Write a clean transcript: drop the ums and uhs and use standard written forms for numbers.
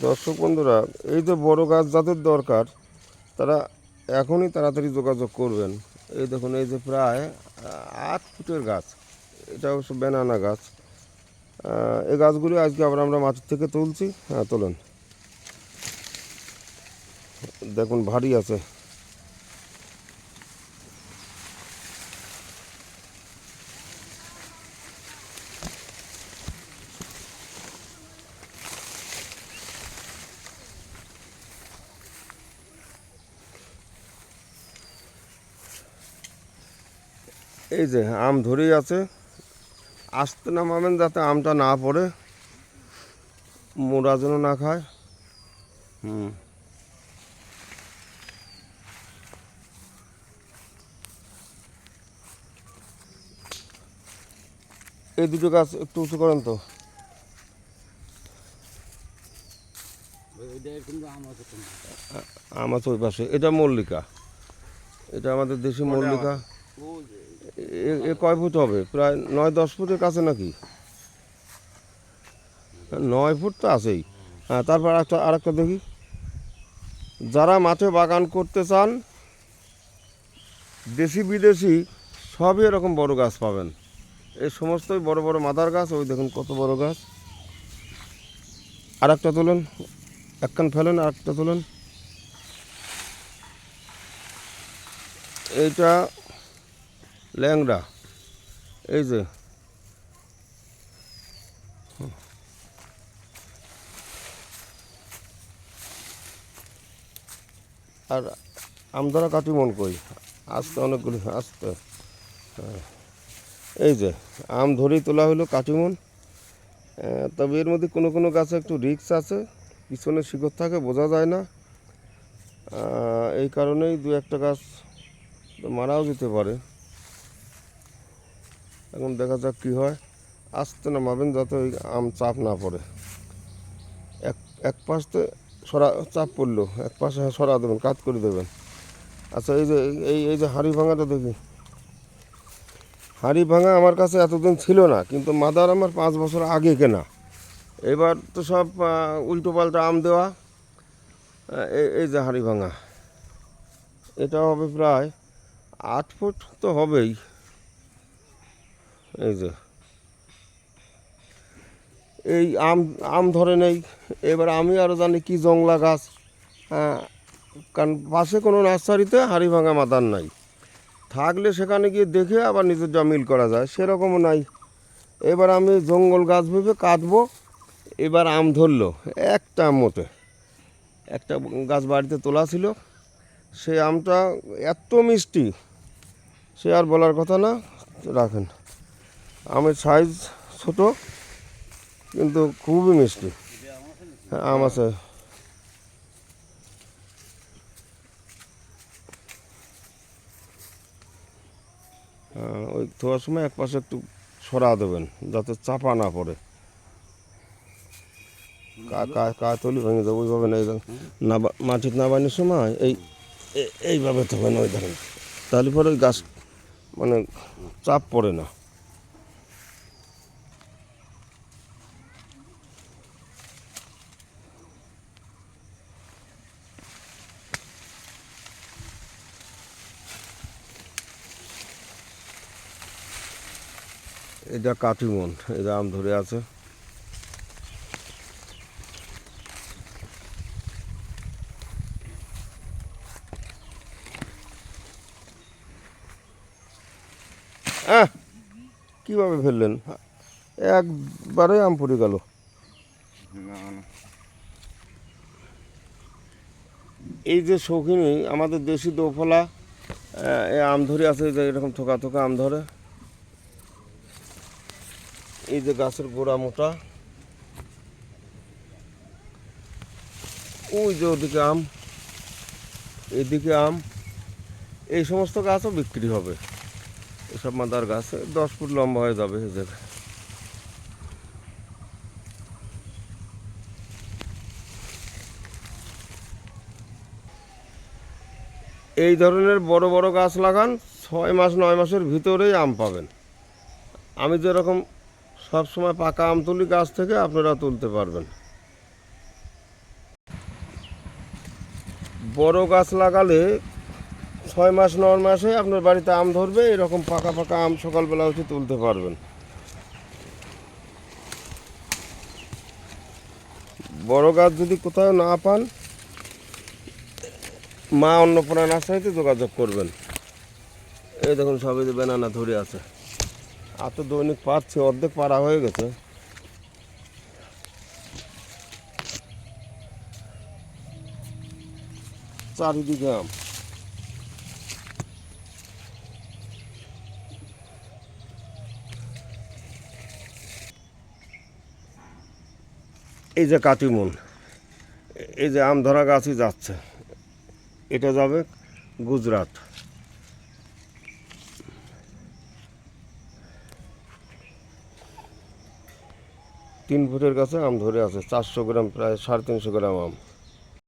দর্শক বন্ধুরা, এই যে বড় গাছ যাদের দরকার তারা এখনই তাড়াতাড়ি যোগাযোগ করবেন। এই দেখুন, এই যে প্রায় 8 ফুটের গাছ, এটা অবশ্য ব্যানানা গাছ। এই গাছগুলি আজকে আবার আমরা মাটির থেকে তুলছি। হ্যাঁ, তোলেন, দেখুন ভারী আছে। এই যে আম ধরেই আছে, আস্তে নামাবেন যাতে আমটা না পড়ে, মোড়া যেন না খায়। এই দুটো গাছ একটু উঁচু করেন তো। আম আছে ওই পাশে, এটা মল্লিকা, এটা আমাদের দেশি মল্লিকা। এ কয় ফুট হবে? প্রায় 9-10 ফুটের কাছে নাকি? 9 ফুট তো আছেই। হ্যাঁ, তারপর আরেকটা দেখি। যারা মাঠে বাগান করতে চান, দেশি বিদেশি সবই এরকম বড় গাছ পাবেন। এই সমস্তই বড় বড় মাদার গাছ। ওই দেখুন কত বড় গাছ। আর একটা তোলেন, একখান ফেলেন, আর একটা তোলেন। এইটা ল্যাংড়া, এই যে। আর আমদারা কাটি মন কই, আস্তে অনেকগুলি আস্তে। হ্যাঁ, এই যে আম ধরেই তোলা হলো কাটিমন। তবে এর মধ্যে কোনো কোনো গাছে একটু রিস্ক আছে, পিছনে শিকড় থাকে, বোঝা যায় না। এই কারণেই 2-1টা গাছ মারাও যেতে পারে। এখন দেখা যাক কী হয়। আস্তে নামাবেন যাতে ওই আম চাপ না পড়ে। এক এক পাশে চাপ পড়লো, এক পাশে সরা দেবেন, কাজ করে দেবেন। আচ্ছা, এই যে এই যে হাঁড়ি ভাঙাটা দেখি। হাঁড়ি ভাঙা আমার কাছে এতদিন ছিল না, কিন্তু মাদার আমার 5 বছর আগে কেনা। এবার তো সব উল্টো পাল্টা আম দেওয়া। এই যে হাঁড়ি ভাঙা, এটা হবে প্রায় 8 ফুট তো হবেই। এই যে এই আম আম ধরে নেই। এবার আমি আরও জানি কি জংলা গাছ। কারণ পাশে কোনো নার্সারিতে হাঁড়ি ভাঙা মাদার নাই। থাকলে সেখানে গিয়ে দেখে আবার নিজের যা মিল করা যায়, সেরকমও নাই। এবার আমি জঙ্গল গাছ ভেবে কাটবো। এবার আম ধরলো একটা মোটে, একটা গাছ বাড়িতে তোলা ছিল, সে আমটা এত মিষ্টি, সে আর বলার কথা না। রাখেন, আমের সাইজ ছোট কিন্তু খুবই মিষ্টি। হ্যাঁ, আম আছে। ওই ধোয়ার সময় এক পাশে একটু সরা দেবেন যাতে চাপা না পড়ে। কাতলি ভেঙে যাবে ওইভাবে নেই, না মাটির নাবানোর সময় এইভাবে থাকবেন, ওই ধরেন, তাহলে পরে ওই গাছ মানে চাপ পড়ে না। এটা কাটিমন, এটা আম ধরে আছে। কীভাবে ফেললেন? একবারে আম পড়ে গেল। এই যে শৌখিনী আমাদের দেশি দোফলা আম ধরে আছে, যে এরকম থোকা থোকা আম ধরে। এই যে গাছের গোড়া মোটা, ওই যে ওদিকে আম, এদিকে আম। এই সমস্ত গাছও বিক্রি হবে। এসব মাদার গাছ 10 ফুট লম্বা হয়ে যাবে। এই জায়গায় এই ধরনের বড় বড় গাছ লাগান, 6 মাস 9 মাসের ভিতরেই আম পাবেন। আমি যেরকম সবসময় পাকা আম তুলি গাছ থেকে, আপনারা তুলতে পারবেন। বড় গাছ লাগালে 6 মাস 9 মাসে আপনার বাড়িতে আম ধরবে, এরকম পাকা পাকা আম সকালবেলা উঠে তুলতে পারবেন। বড় গাছ যদি কোথাও না পান, মা অন্নপূর্ণা নার্সারিতে যোগাযোগ করবেন। এই দেখুন সবই যে বেনানা ধরে আছে, আর তো দৈনিক পাচ্ছি, অর্ধেক পাড়া হয়ে গেছে। চারিদিকে আম। এই যে কাটিমন, এই যে আম ধরা গাছই যাচ্ছে, এটা যাবে গুজরাট। 3 ফুটের কাছে আম ধরে আছে, 400 গ্রাম, প্রায় 350 গ্রাম আম।